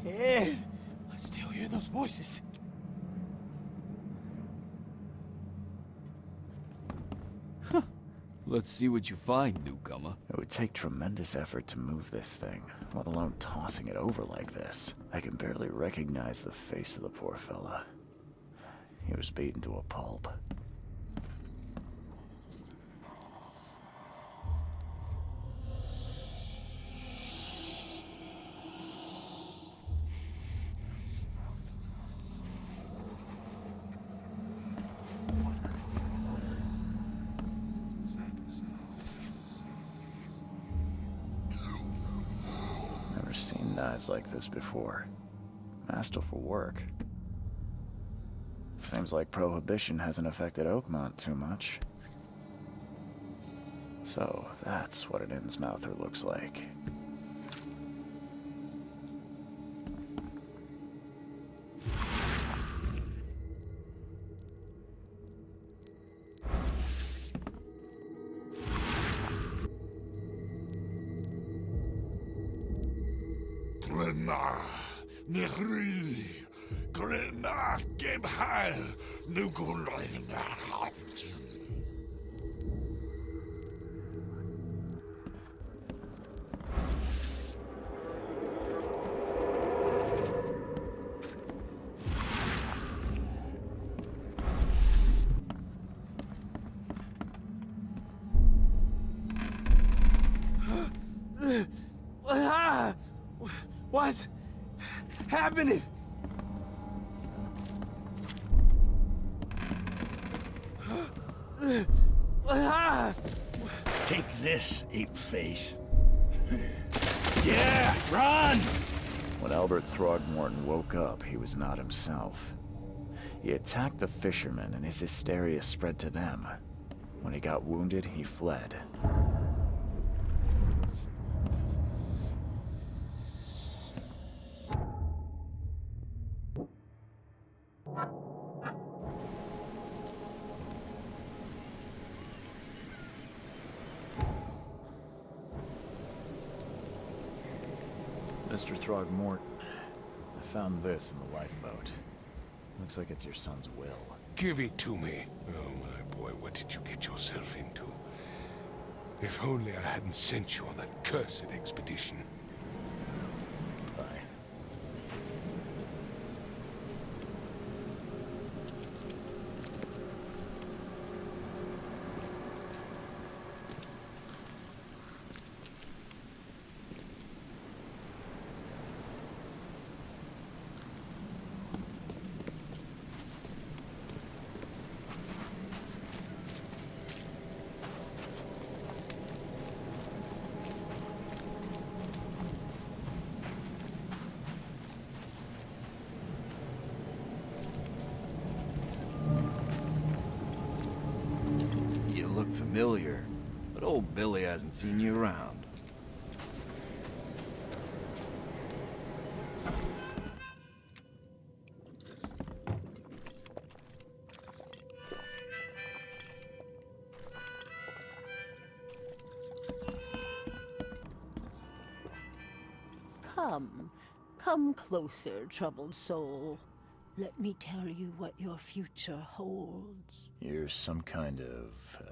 head. I still hear those voices. Let's see what you find, newcomer. It would take tremendous effort to move this thing, let alone tossing it over like this. I can barely recognize the face of the poor fella. He was beaten to a pulp. Never seen knives like this before. Masterful work. Seems like prohibition hasn't affected Oakmont too much. So that's what an Innsmouther looks like. Nechri, Grena, Gebhal, Nugulina. What's happening? Take this, ape face. Yeah, run! When Albert Throgmorton woke up, he was not himself. He attacked the fishermen, and his hysteria spread to them. When he got wounded, he fled. Mr. Throgmorton, I found this in the lifeboat. Looks like it's your son's will. Give it to me. Oh, my boy, what did you get yourself into? If only I hadn't sent you on that cursed expedition. Bye. You look familiar, but old Billy hasn't seen you around. Come closer, troubled soul. Let me tell you what your future holds. You're some kind of,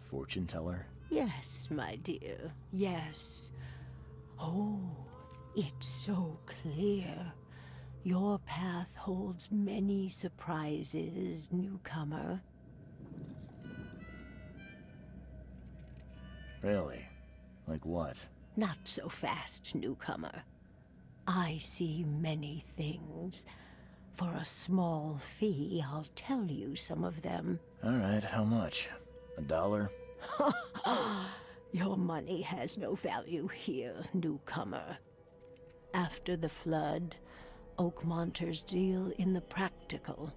fortune teller? Yes, my dear, yes. Oh, it's so clear. Your path holds many surprises, newcomer. Really? Like what? Not so fast, newcomer. I see many things. For a small fee, I'll tell you some of them. All right, how much? $1? Your money has no value here, newcomer. After the flood, Oakmonters deal in the practical.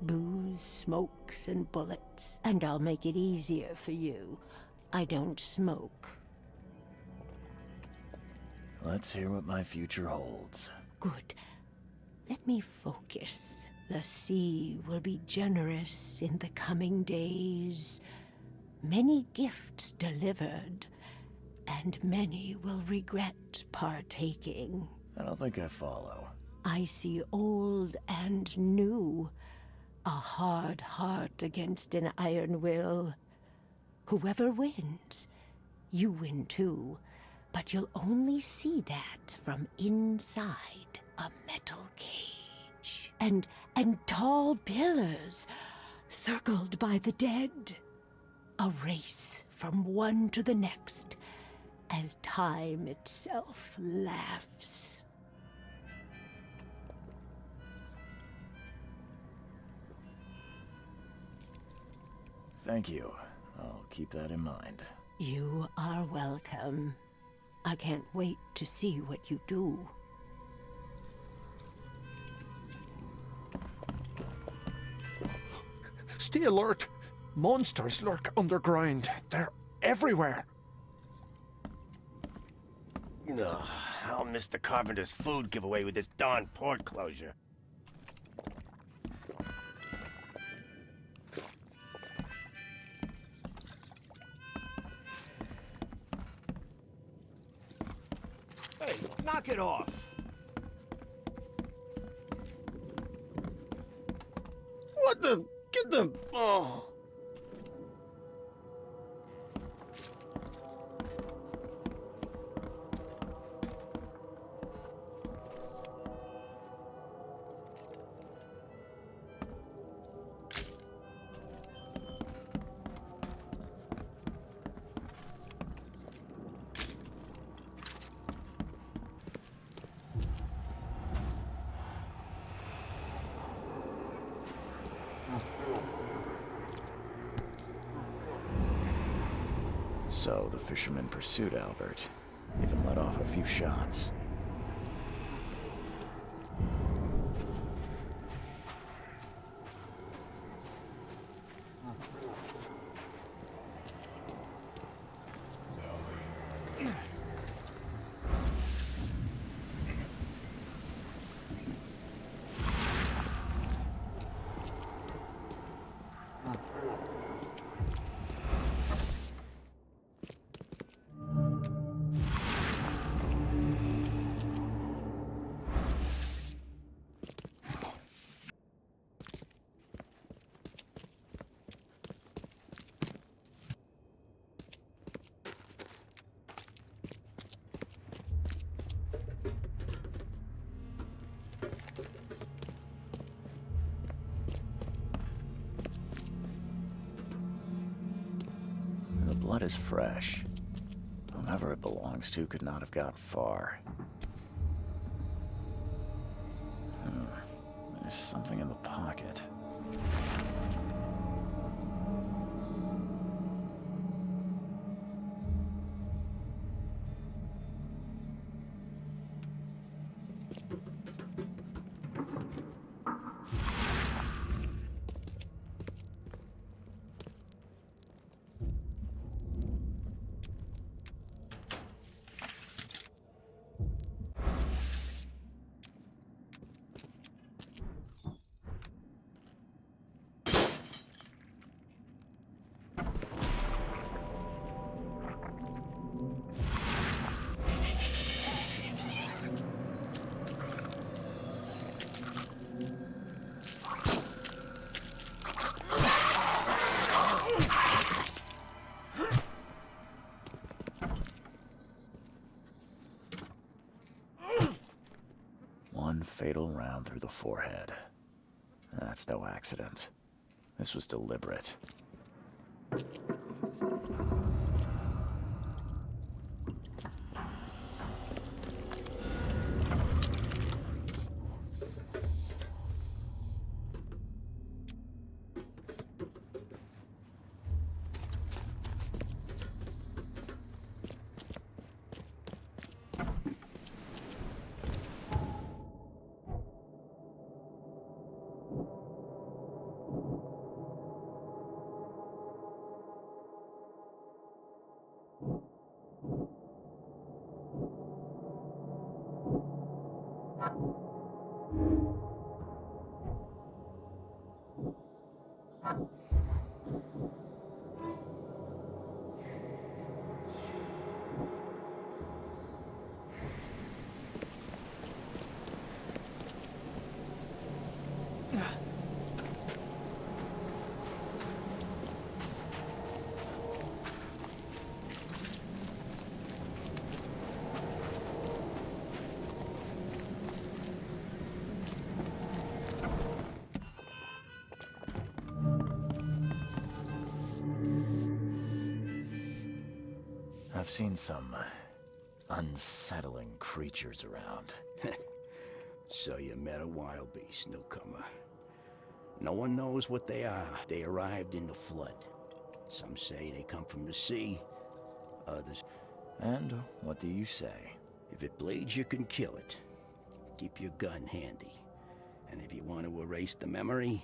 Booze, smokes, and bullets. And I'll make it easier for you. I don't smoke. Let's hear what my future holds. Good. Let me focus. The sea will be generous in the coming days. Many gifts delivered, and many will regret partaking. I don't think I follow. I see old and new, a hard heart against an iron will. Whoever wins, you win too, but you'll only see that from inside a metal cage. And tall pillars, circled by the dead. A race from one to the next, as time itself laughs. Thank you. I'll keep that in mind. You are welcome. I can't wait to see what you do. Stay alert! Monsters lurk underground. They're everywhere. Ugh, I'll miss the carpenter's food giveaway with this darn port closure. Hey, knock it off! What the... Get the... Oh... So the fisherman pursued Albert, even let off a few shots. The blood is fresh. Whomever it belongs to could not have got far. There's something in the pocket. One fatal round through the forehead. That's no accident. This was deliberate. I've seen some unsettling creatures around. So you met a wild beast, newcomer. No one knows what they are. They arrived in the flood. Some say they come from the sea, others... And what do you say? If it bleeds, you can kill it. Keep your gun handy. And if you want to erase the memory,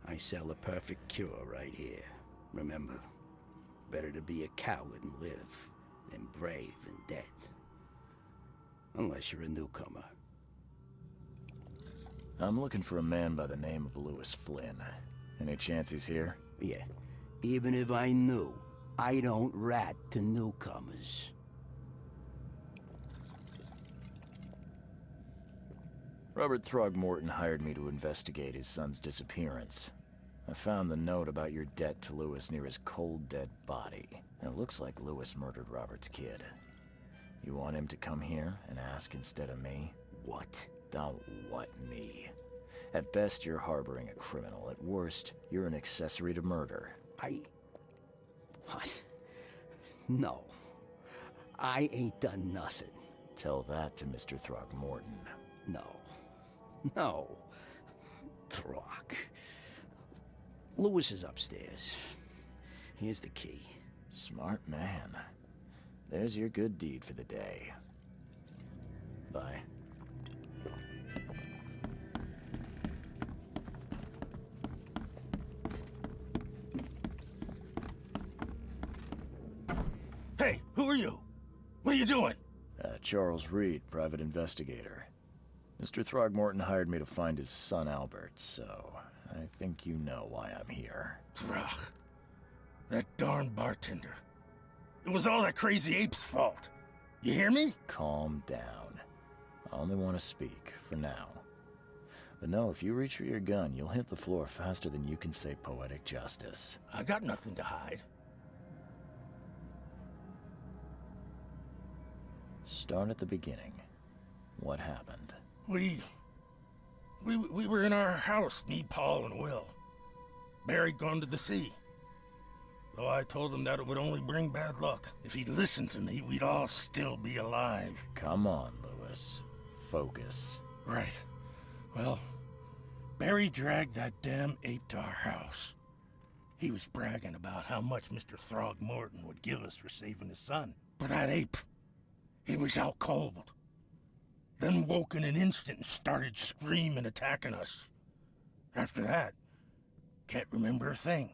I sell a perfect cure right here. Remember, better to be a coward and live than brave and dead. Unless you're a newcomer. I'm looking for a man by the name of Lewis Flynn. Any chance he's here? Yeah. Even if I knew, I don't rat to newcomers. Robert Throgmorton hired me to investigate his son's disappearance. I found the note about your debt to Lewis near his cold, dead body. It looks like Lewis murdered Robert's kid. You want him to come here and ask instead of me? What? Don't what me. At best, you're harboring a criminal. At worst, you're an accessory to murder. What? No. I ain't done nothing. Tell that to Mr. Throgmorton. No. Throg. Lewis is upstairs. Here's the key. Smart man. There's your good deed for the day. Bye. Hey, who are you? What are you doing? Charles Reed, private investigator. Mr. Throgmorton hired me to find his son Albert, so I think you know why I'm here. Throg. That darn bartender. It was all that crazy ape's fault. You hear me? Calm down. I only want to speak, for now. But no, if you reach for your gun, you'll hit the floor faster than you can say poetic justice. I got nothing to hide. Start at the beginning. What happened? We were in our house, me, Paul, and Will. Barry'd gone to the sea. Though I told him that it would only bring bad luck. If he'd listened to me, we'd all still be alive. Come on, Lewis. Focus. Right. Well, Barry dragged that damn ape to our house. He was bragging about how much Mr. Throgmorton would give us for saving his son. But that ape, he was out cold. Then woke in an instant and started screaming, attacking us. After that, can't remember a thing.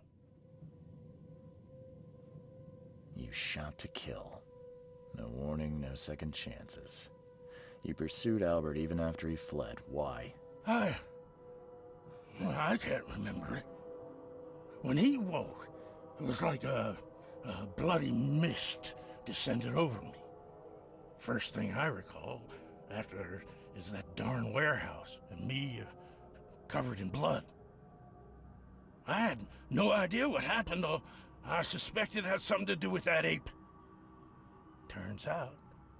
You shot to kill. No warning, no second chances. You pursued Albert even after he fled. Why? I can't remember it. When he woke, it was like a bloody mist descended over me. First thing I recall after is that darn warehouse and me covered in blood. I had no idea what happened, though. I suspected it had something to do with that ape. Turns out,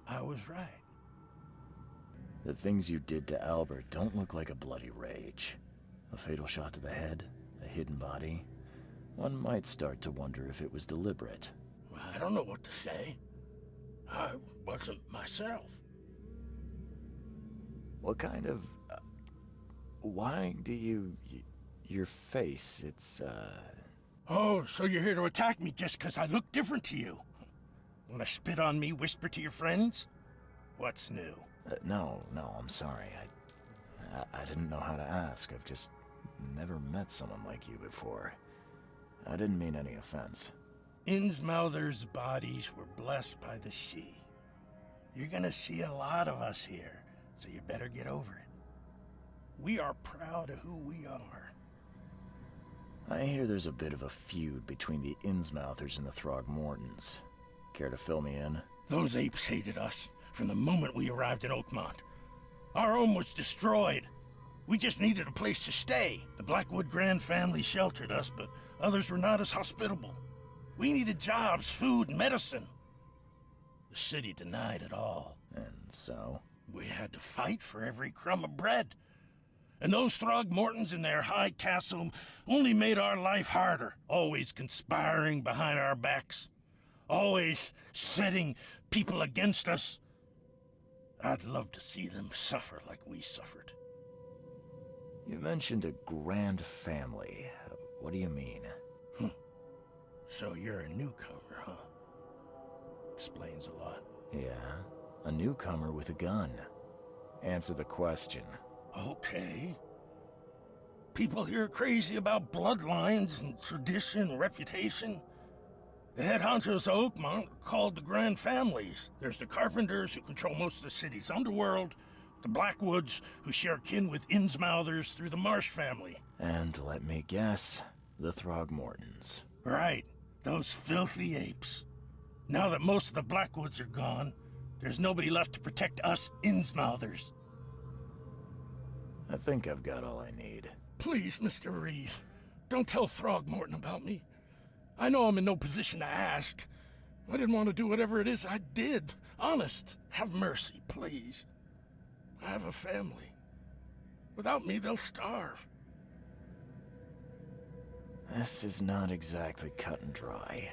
I was right. The things you did to Albert don't look like a bloody rage. A fatal shot to the head, a hidden body. One might start to wonder if it was deliberate. I don't know what to say. I wasn't myself. What kind of... why do you... your face, it's, Oh, so you're here to attack me just because I look different to you? Wanna spit on me, whisper to your friends? What's new? No, I'm sorry. I didn't know how to ask. I've just never met someone like you before. I didn't mean any offense. Innsmouther's bodies were blessed by the sea. You're gonna see a lot of us here, so you better get over it. We are proud of who we are. I hear there's a bit of a feud between the Innsmouthers and the Throgmortons. Care to fill me in? Those apes hated us from the moment we arrived in Oakmont. Our home was destroyed. We just needed a place to stay. The Blackwood Grand family sheltered us, but others were not as hospitable. We needed jobs, food, and medicine. The city denied it all. And so? We had to fight for every crumb of bread. And those Throgmortons in their high castle only made our life harder, always conspiring behind our backs. always setting people against us. I'd love to see them suffer like we suffered. You mentioned a grand family. What do you mean? So you're a newcomer, huh? Explains a lot. Yeah, a newcomer with a gun. Answer the question. Okay. People here are crazy about bloodlines and tradition and reputation. The head honchos of Oakmont are called the Grand Families. There's the Carpenters, who control most of the city's underworld, the Blackwoods, who share kin with Innsmouthers through the Marsh family. And let me guess, the Throgmortons. Right, those filthy apes. Now that most of the Blackwoods are gone, there's nobody left to protect us Innsmouthers. I think I've got all I need. Please, Mr. Reed, don't tell Throgmorton about me. I know I'm in no position to ask. I didn't want to do whatever it is I did. Honest, have mercy, please. I have a family. Without me, they'll starve. This is not exactly cut and dry.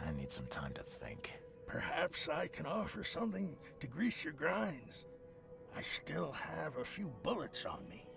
I need some time to think. Perhaps I can offer something to grease your grinds. I still have a few bullets on me.